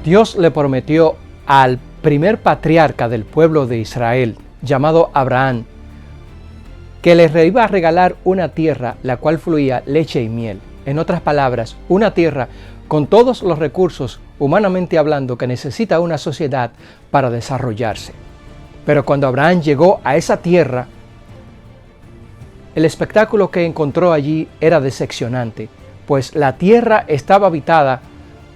Dios le prometió al primer patriarca del pueblo de Israel, llamado Abraham, que le iba a regalar una tierra la cual fluía leche y miel. En otras palabras, una tierra con todos los recursos, humanamente hablando, que necesita una sociedad para desarrollarse. Pero cuando Abraham llegó a esa tierra, el espectáculo que encontró allí era decepcionante, pues la tierra estaba habitada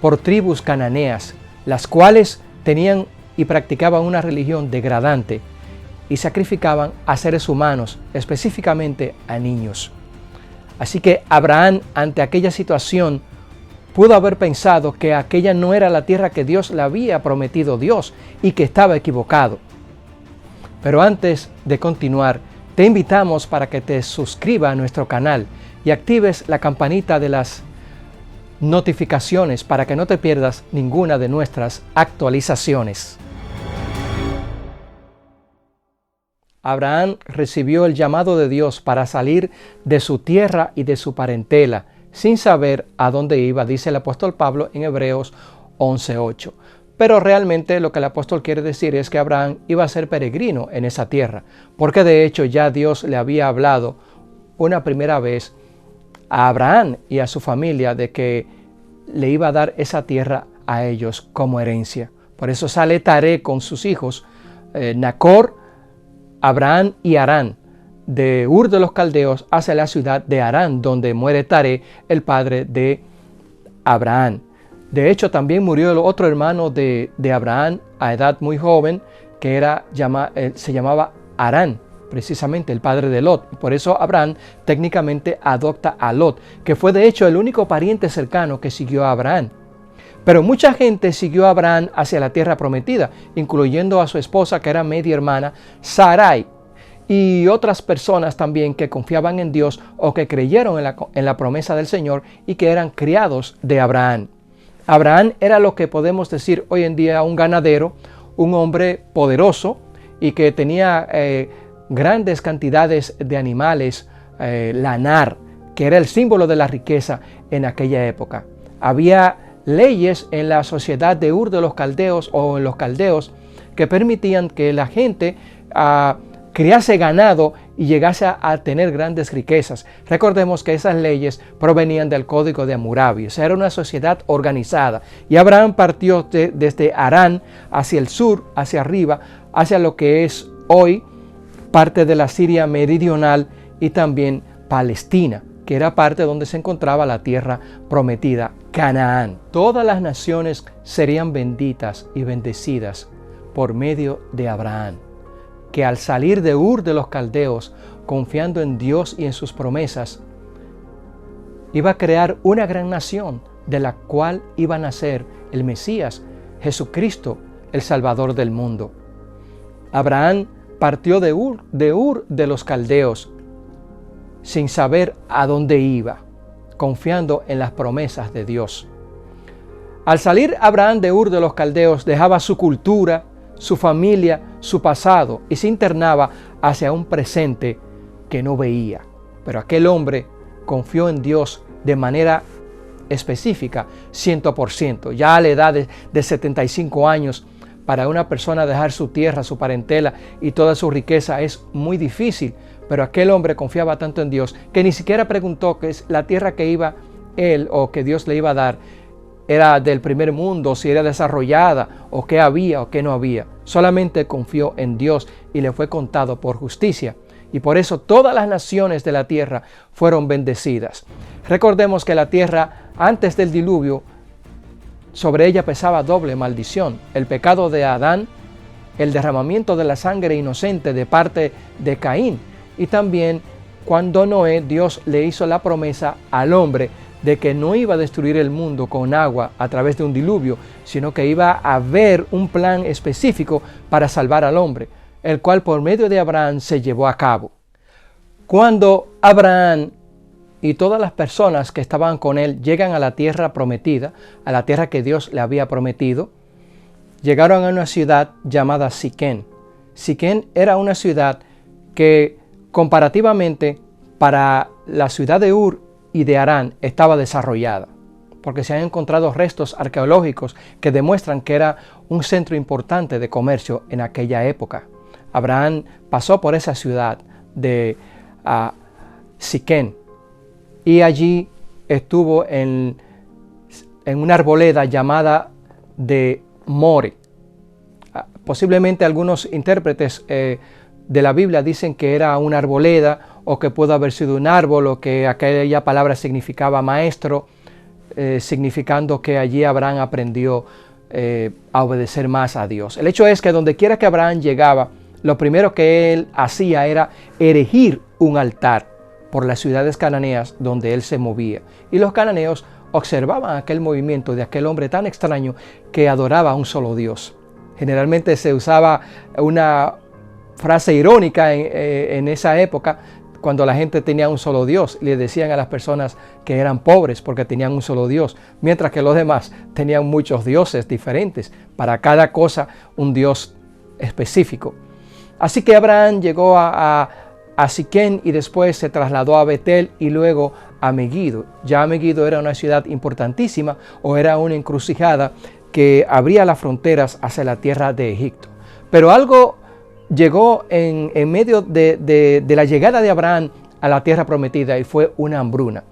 por tribus cananeas, las cuales tenían y practicaban una religión degradante y sacrificaban a seres humanos, específicamente a niños. Así que Abraham, ante aquella situación, pudo haber pensado que aquella no era la tierra que Dios le había prometido Dios y que estaba equivocado. Pero antes de continuar, te invitamos para que te suscribas a nuestro canal y actives la campanita de las notificaciones para que no te pierdas ninguna de nuestras actualizaciones. Abraham recibió el llamado de Dios para salir de su tierra y de su parentela, sin saber a dónde iba, dice el apóstol Pablo en Hebreos 11:8. Pero realmente lo que el apóstol quiere decir es que Abraham iba a ser peregrino en esa tierra, porque de hecho ya Dios le había hablado una primera vez a Abraham y a su familia de que le iba a dar esa tierra a ellos como herencia. Por eso sale Taré con sus hijos, Nacor, Abraham y Harán, de Ur de los Caldeos hacia la ciudad de Harán, donde muere Taré, el padre de Abraham. De hecho, también murió el otro hermano de Abraham a edad muy joven, que se llamaba Harán, precisamente el padre de Lot. Por eso Abraham técnicamente adopta a Lot, que fue de hecho el único pariente cercano que siguió a Abraham. Pero mucha gente siguió a Abraham hacia la tierra prometida, incluyendo a su esposa, que era media hermana, Sarai, y otras personas también que confiaban en Dios o que creyeron en la promesa del Señor y que eran criados de Abraham. Abraham era lo que podemos decir hoy en día un ganadero, un hombre poderoso y que tenía grandes cantidades de animales, lanar, que era el símbolo de la riqueza en aquella época. Había leyes en la sociedad de Ur de los Caldeos o en los caldeos que permitían que la gente criase ganado y llegase a tener grandes riquezas. Recordemos que esas leyes provenían del Código de Hammurabi, o sea, era una sociedad organizada. Y Abraham partió desde Harán hacia el sur, hacia arriba, hacia lo que es hoy parte de la Siria meridional y también Palestina, que era parte donde se encontraba la tierra prometida, Canaán. Todas las naciones serían benditas y bendecidas por medio de Abraham, que al salir de Ur de los Caldeos, confiando en Dios y en sus promesas, iba a crear una gran nación de la cual iba a nacer el Mesías, Jesucristo, el Salvador del mundo. Abraham partió de Ur de los Caldeos sin saber a dónde iba, confiando en las promesas de Dios. Al salir Abraham de Ur de los Caldeos, dejaba su cultura, su familia, su pasado y se internaba hacia un presente que no veía. Pero aquel hombre confió en Dios de manera específica, 100%. Ya a la edad de 75 años, para una persona dejar su tierra, su parentela y toda su riqueza es muy difícil. Pero aquel hombre confiaba tanto en Dios que ni siquiera preguntó que la tierra que iba él o que Dios le iba a dar era del primer mundo, si era desarrollada o qué había o qué no había. Solamente confió en Dios y le fue contado por justicia. Y por eso todas las naciones de la tierra fueron bendecidas. Recordemos que la tierra antes del diluvio, sobre ella pesaba doble maldición: el pecado de Adán, el derramamiento de la sangre inocente de parte de Caín, y también cuando Noé, Dios le hizo la promesa al hombre de que no iba a destruir el mundo con agua a través de un diluvio, sino que iba a haber un plan específico para salvar al hombre, el cual por medio de Abraham se llevó a cabo. Cuando Abraham y todas las personas que estaban con él llegan a la tierra prometida, a la tierra que Dios le había prometido, llegaron a una ciudad llamada Siquén. Siquén era una ciudad que comparativamente para la ciudad de Ur y de Harán estaba desarrollada. porque se han encontrado restos arqueológicos que demuestran que era un centro importante de comercio en aquella época. Abraham pasó por esa ciudad de Siquén y allí estuvo en una arboleda llamada de More. Posiblemente algunos intérpretes de la Biblia dicen que era una arboleda o que pudo haber sido un árbol o que aquella palabra significaba maestro, significando que allí Abraham aprendió a obedecer más a Dios. El hecho es que donde quiera que Abraham llegaba, lo primero que él hacía era erigir un altar por las ciudades cananeas donde él se movía. Y los cananeos observaban aquel movimiento de aquel hombre tan extraño que adoraba a un solo Dios. Generalmente se usaba una frase irónica en esa época, cuando la gente tenía un solo Dios. Le decían a las personas que eran pobres porque tenían un solo Dios, mientras que los demás tenían muchos dioses diferentes, para cada cosa un Dios específico. Así que Abraham llegó a Siquén y después se trasladó a Betel y luego a Megiddo. Ya Megiddo era una ciudad importantísima, o era una encrucijada que abría las fronteras hacia la tierra de Egipto. Pero algo llegó en medio de la llegada de Abraham a la tierra prometida, y fue una hambruna.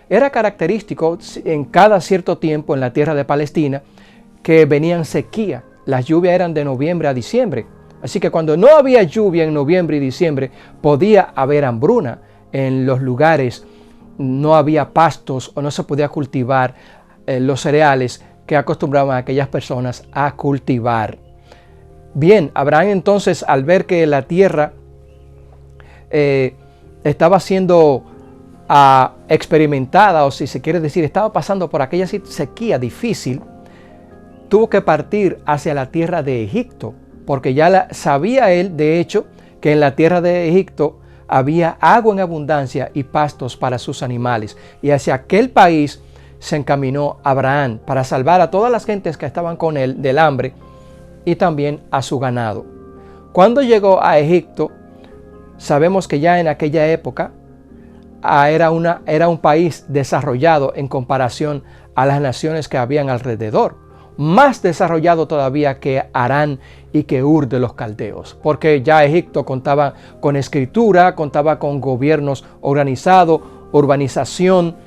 Era característico en cada cierto tiempo en la tierra de Palestina que venían sequía. Las lluvias eran de noviembre a diciembre. Así que cuando no había lluvia en noviembre y diciembre, podía haber hambruna en los lugares. No había pastos o no se podía cultivar los cereales que acostumbraban a aquellas personas a cultivar. Bien, Abraham entonces, al ver que la tierra estaba siendo experimentada, o si se quiere decir, estaba pasando por aquella sequía difícil, tuvo que partir hacia la tierra de Egipto, porque ya sabía él, de hecho, que en la tierra de Egipto había agua en abundancia y pastos para sus animales. Y hacia aquel país se encaminó Abraham para salvar a todas las gentes que estaban con él del hambre y también a su ganado. Cuando llegó a Egipto, sabemos que ya en aquella época era un país desarrollado en comparación a las naciones que habían alrededor. Más desarrollado todavía que Harán y que Ur de los caldeos, porque ya Egipto contaba con escritura, contaba con gobiernos organizados, urbanización,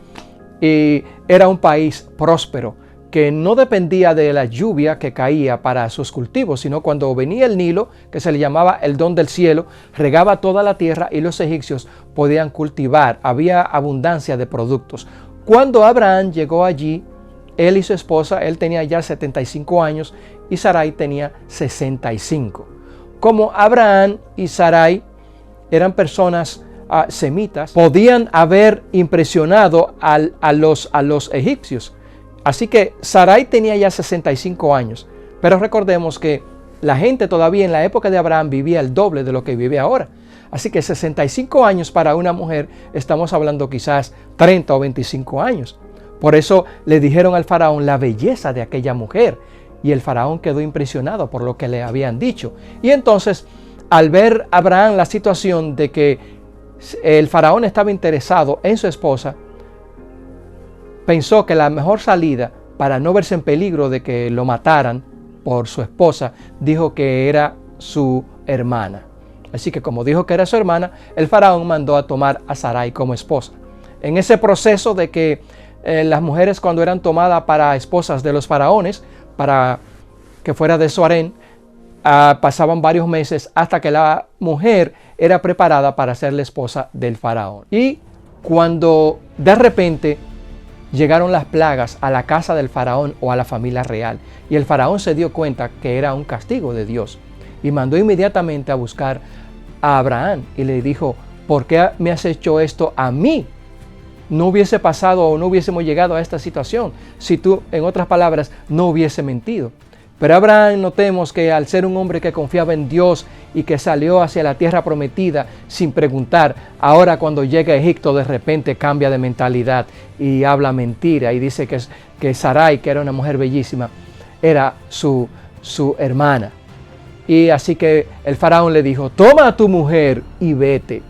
y era un país próspero que no dependía de la lluvia que caía para sus cultivos, sino cuando venía el Nilo, que se le llamaba el don del cielo, regaba toda la tierra y los egipcios podían cultivar, había abundancia de productos. Cuando Abraham llegó allí, él y su esposa, él tenía ya 75 años y Sarai tenía 65. Como Abraham y Sarai eran personas semitas, podían haber impresionado a los egipcios. Así que Sarai tenía ya 65 años, pero recordemos que la gente todavía en la época de Abraham vivía el doble de lo que vive ahora. Así que 65 años para una mujer, estamos hablando quizás 30 o 25 años. Por eso le dijeron al faraón la belleza de aquella mujer, y el faraón quedó impresionado por lo que le habían dicho. Y entonces, al ver Abraham la situación de que el faraón estaba interesado en su esposa, pensó que la mejor salida para no verse en peligro de que lo mataran por su esposa, dijo que era su hermana. Así que como dijo que era su hermana, el faraón mandó a tomar a Sarai como esposa. En ese proceso de que las mujeres, cuando eran tomadas para esposas de los faraones, para que fuera de su harén, pasaban varios meses hasta que la mujer era preparada para ser la esposa del faraón. Y cuando de repente llegaron las plagas a la casa del faraón o a la familia real, y el faraón se dio cuenta que era un castigo de Dios, y mandó inmediatamente a buscar a Abraham y le dijo: ¿por qué me has hecho esto a mí? No hubiese pasado o no hubiésemos llegado a esta situación si tú, en otras palabras, no hubiese mentido. Pero Abraham, notemos que al ser un hombre que confiaba en Dios y que salió hacia la tierra prometida sin preguntar, ahora cuando llega a Egipto de repente cambia de mentalidad y habla mentira y dice que Sarai, que era una mujer bellísima, era su hermana. Y así que el faraón le dijo: toma a tu mujer y vete,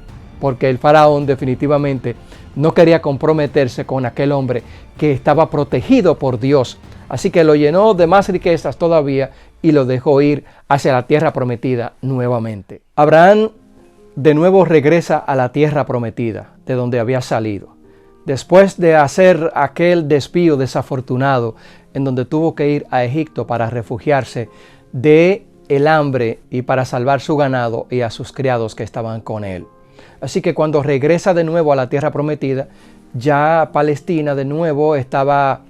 porque el faraón definitivamente no quería comprometerse con aquel hombre que estaba protegido por Dios. Así que lo llenó de más riquezas todavía y lo dejó ir hacia la tierra prometida nuevamente. Abraham de nuevo regresa a la tierra prometida, de donde había salido. Después de hacer aquel desvío desafortunado en donde tuvo que ir a Egipto para refugiarse de el hambre y para salvar su ganado y a sus criados que estaban con él. Así que cuando regresa de nuevo a la tierra prometida, ya Palestina de nuevo estaba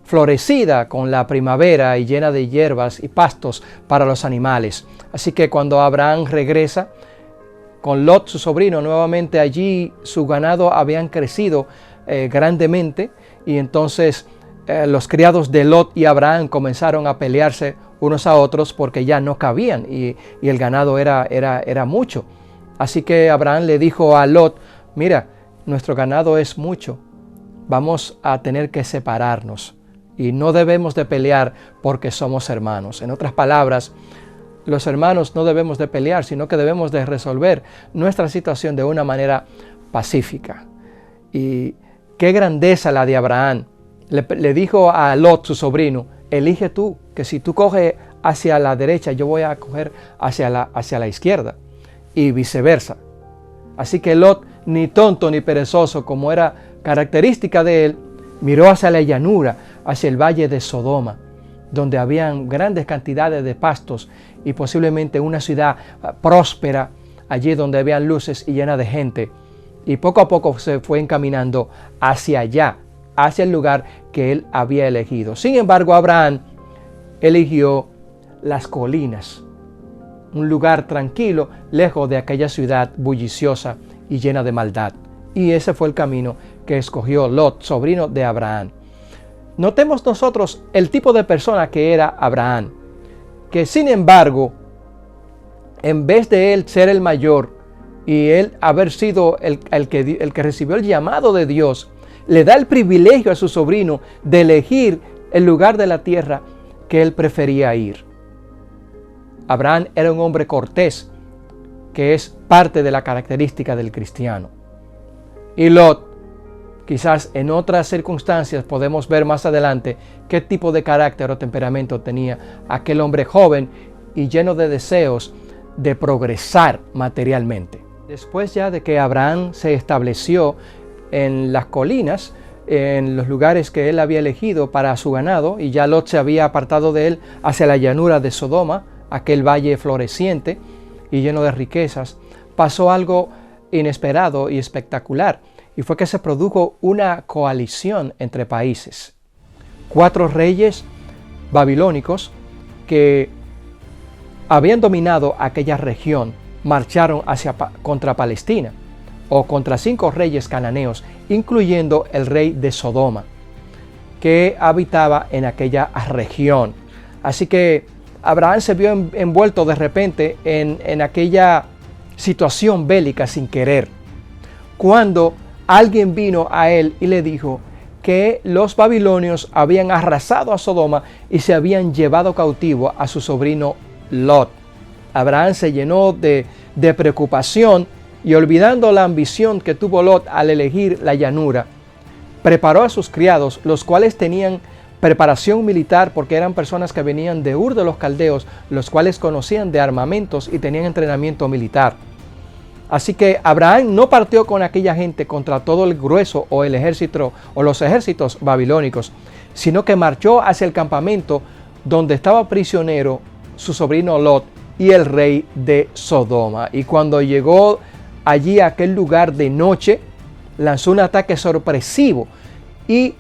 florecida con la primavera y llena de hierbas y pastos para los animales. Así que cuando Abraham regresa con Lot, su sobrino, nuevamente allí su ganado habían crecido grandemente, y entonces los criados de Lot y Abraham comenzaron a pelearse unos a otros porque ya no cabían y el ganado era mucho. Así que Abraham le dijo a Lot: mira, nuestro ganado es mucho, vamos a tener que separarnos y no debemos de pelear porque somos hermanos. En otras palabras, los hermanos no debemos de pelear, sino que debemos de resolver nuestra situación de una manera pacífica. Y qué grandeza la de Abraham. Le dijo a Lot, su sobrino: elige tú, que si tú coges hacia la derecha, yo voy a coger hacia la izquierda, y viceversa. Así que Lot, ni tonto ni perezoso, como era característica de él, miró hacia la llanura, hacia el valle de Sodoma, donde habían grandes cantidades de pastos y posiblemente una ciudad próspera, allí donde habían luces y llena de gente. Y poco a poco se fue encaminando hacia allá, hacia el lugar que él había elegido. Sin embargo, Abraham eligió las colinas, un lugar tranquilo, lejos de aquella ciudad bulliciosa y llena de maldad. Y ese fue el camino que escogió Lot, sobrino de Abraham. Notemos nosotros el tipo de persona que era Abraham, que sin embargo, en vez de él ser el mayor y él haber sido el que recibió el llamado de Dios, le da el privilegio a su sobrino de elegir el lugar de la tierra que él prefería ir. Abraham era un hombre cortés, que es parte de la característica del cristiano. Y Lot, quizás en otras circunstancias podemos ver más adelante qué tipo de carácter o temperamento tenía aquel hombre joven y lleno de deseos de progresar materialmente. Después ya de que Abraham se estableció en las colinas, en los lugares que él había elegido para su ganado, y ya Lot se había apartado de él hacia la llanura de Sodoma, aquel valle floreciente y lleno de riquezas, pasó algo inesperado y espectacular, y fue que se produjo una coalición entre países. 4 reyes babilónicos que habían dominado aquella región marcharon contra Palestina, o contra 5 reyes cananeos, incluyendo el rey de Sodoma, que habitaba en aquella región. Así que Abraham se vio envuelto de repente en aquella situación bélica sin querer, cuando alguien vino a él y le dijo que los babilonios habían arrasado a Sodoma y se habían llevado cautivo a su sobrino Lot. Abraham se llenó de preocupación y, olvidando la ambición que tuvo Lot al elegir la llanura, preparó a sus criados, los cuales tenían preparación militar porque eran personas que venían de Ur de los Caldeos, los cuales conocían de armamentos y tenían entrenamiento militar. Así que Abraham no partió con aquella gente contra todo el grueso o el ejército o los ejércitos babilónicos, sino que marchó hacia el campamento donde estaba prisionero su sobrino Lot y el rey de Sodoma. Y cuando llegó allí a aquel lugar de noche, lanzó un ataque sorpresivo y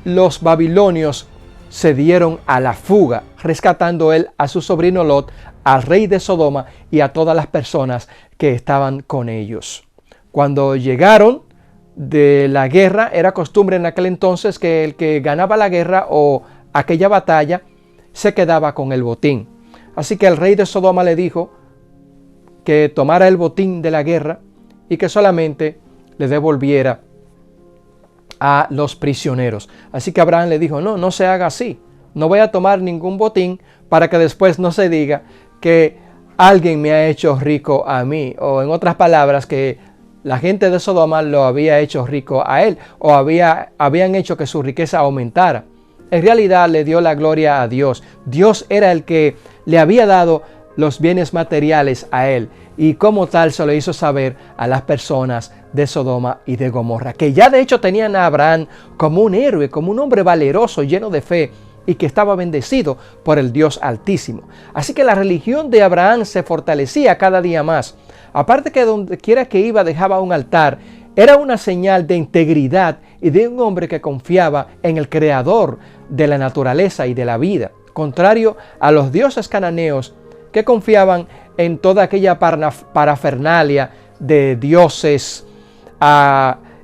los babilonios se dieron a la fuga, rescatando él a su sobrino Lot, al rey de Sodoma y a todas las personas que estaban con ellos. Cuando llegaron de la guerra, era costumbre en aquel entonces que el que ganaba la guerra o aquella batalla se quedaba con el botín. Así que el rey de Sodoma le dijo que tomara el botín de la guerra y que solamente le devolviera a los prisioneros. Así que Abraham le dijo: no se haga así, no voy a tomar ningún botín para que después no se diga que alguien me ha hecho rico a mí, o en otras palabras, que La gente de Sodoma lo había hecho rico a él, o habían hecho que su riqueza aumentara. En realidad le dio la gloria a Dios. Dios era el que le había dado los bienes materiales a él, y como tal se lo hizo saber a las personas de Sodoma y de Gomorra, que ya de hecho tenían a Abraham como un héroe, como un hombre valeroso, lleno de fe, y que estaba bendecido por el Dios Altísimo. Así que la religión de Abraham se fortalecía cada día más. Aparte que donde quiera que iba dejaba un altar, era una señal de integridad y de un hombre que confiaba en el Creador de la naturaleza y de la vida, contrario a los dioses cananeos que confiaban en toda aquella parafernalia de dioses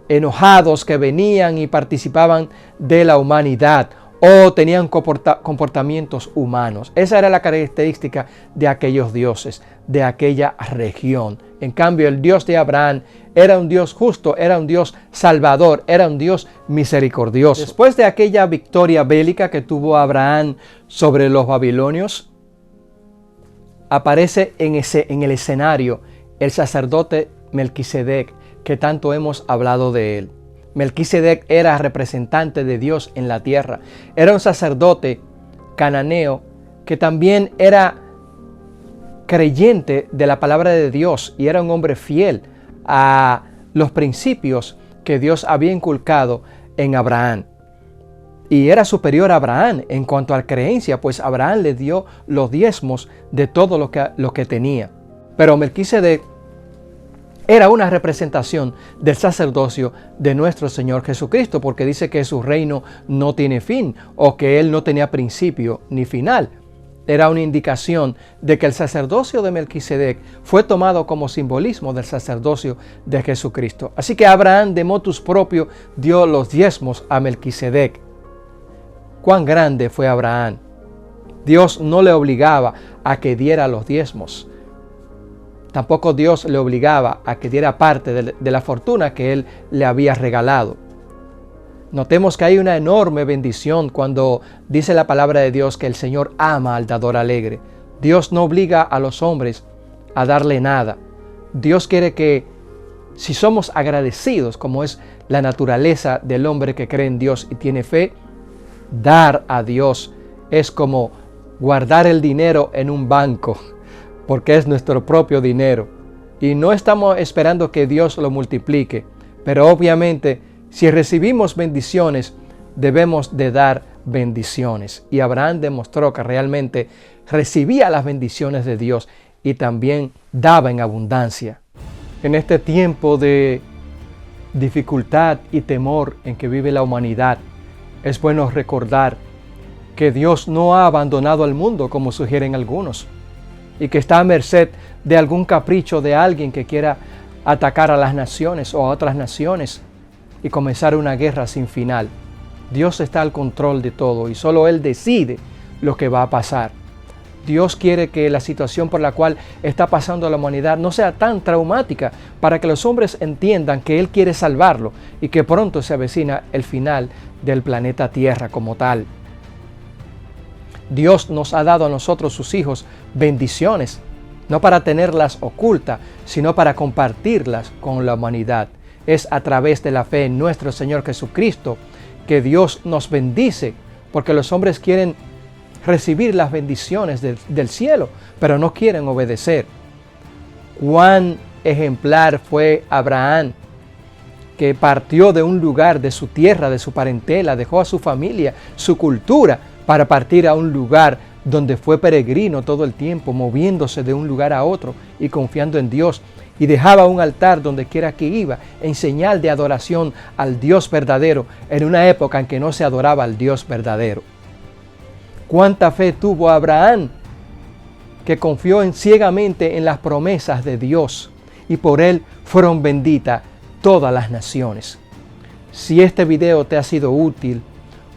enojados que venían y participaban de la humanidad, o tenían comportamientos humanos. Esa era la característica de aquellos dioses, de aquella región. En cambio, el Dios de Abraham era un Dios justo, era un Dios salvador, era un Dios misericordioso. Después de aquella victoria bélica que tuvo Abraham sobre los babilonios, aparece en el escenario el sacerdote Melquisedec, que tanto hemos hablado de él. Melquisedec era representante de Dios en la tierra. Era un sacerdote cananeo que también era creyente de la palabra de Dios y era un hombre fiel a los principios que Dios había inculcado en Abraham. Y era superior a Abraham en cuanto a la creencia, pues Abraham le dio los diezmos de todo lo que tenía. Pero Melquisedec era una representación del sacerdocio de nuestro Señor Jesucristo, porque dice que su reino no tiene fin, o que él no tenía principio ni final. Era una indicación de que el sacerdocio de Melquisedec fue tomado como simbolismo del sacerdocio de Jesucristo. Así que Abraham de motus propio dio los diezmos a Melquisedec. ¿Cuán grande fue Abraham? Dios no le obligaba a que diera los diezmos. Tampoco Dios le obligaba a que diera parte de la fortuna que él le había regalado. Notemos que hay una enorme bendición cuando dice la palabra de Dios que el Señor ama al dador alegre. Dios no obliga a los hombres a darle nada. Dios quiere que, si somos agradecidos, como es la naturaleza del hombre que cree en Dios y tiene fe, dar a Dios es como guardar el dinero en un banco, porque es nuestro propio dinero y no estamos esperando que Dios lo multiplique, pero obviamente si recibimos bendiciones debemos de dar bendiciones, y Abraham demostró que realmente recibía las bendiciones de Dios y también daba en abundancia. En este tiempo de dificultad y temor en que vive la humanidad, es bueno recordar que Dios no ha abandonado al mundo como sugieren algunos, y que está a merced de algún capricho de alguien que quiera atacar a las naciones o a otras naciones y comenzar una guerra sin final. Dios está al control de todo y solo Él decide lo que va a pasar. Dios quiere que la situación por la cual está pasando la humanidad no sea tan traumática, para que los hombres entiendan que Él quiere salvarlo y que pronto se avecina el final del planeta Tierra como tal. Dios nos ha dado a nosotros, sus hijos, bendiciones, no para tenerlas ocultas, sino para compartirlas con la humanidad. Es a través de la fe en nuestro Señor Jesucristo que Dios nos bendice, porque los hombres quieren recibir las bendiciones del cielo, pero no quieren obedecer. Cuán ejemplar fue Abraham, que partió de un lugar, de su tierra, de su parentela, dejó a su familia, su cultura, para partir a un lugar donde fue peregrino todo el tiempo, moviéndose de un lugar a otro y confiando en Dios, y dejaba un altar donde quiera que iba, en señal de adoración al Dios verdadero, en una época en que no se adoraba al Dios verdadero. Cuánta fe tuvo Abraham, que confió ciegamente en las promesas de Dios, y por él fueron benditas todas las naciones. Si este video te ha sido útil,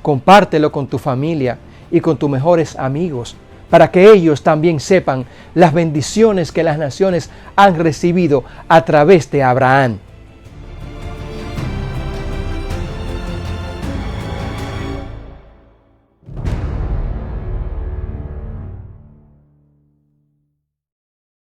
compártelo con tu familia y con tus mejores amigos, para que ellos también sepan las bendiciones que las naciones han recibido a través de Abraham.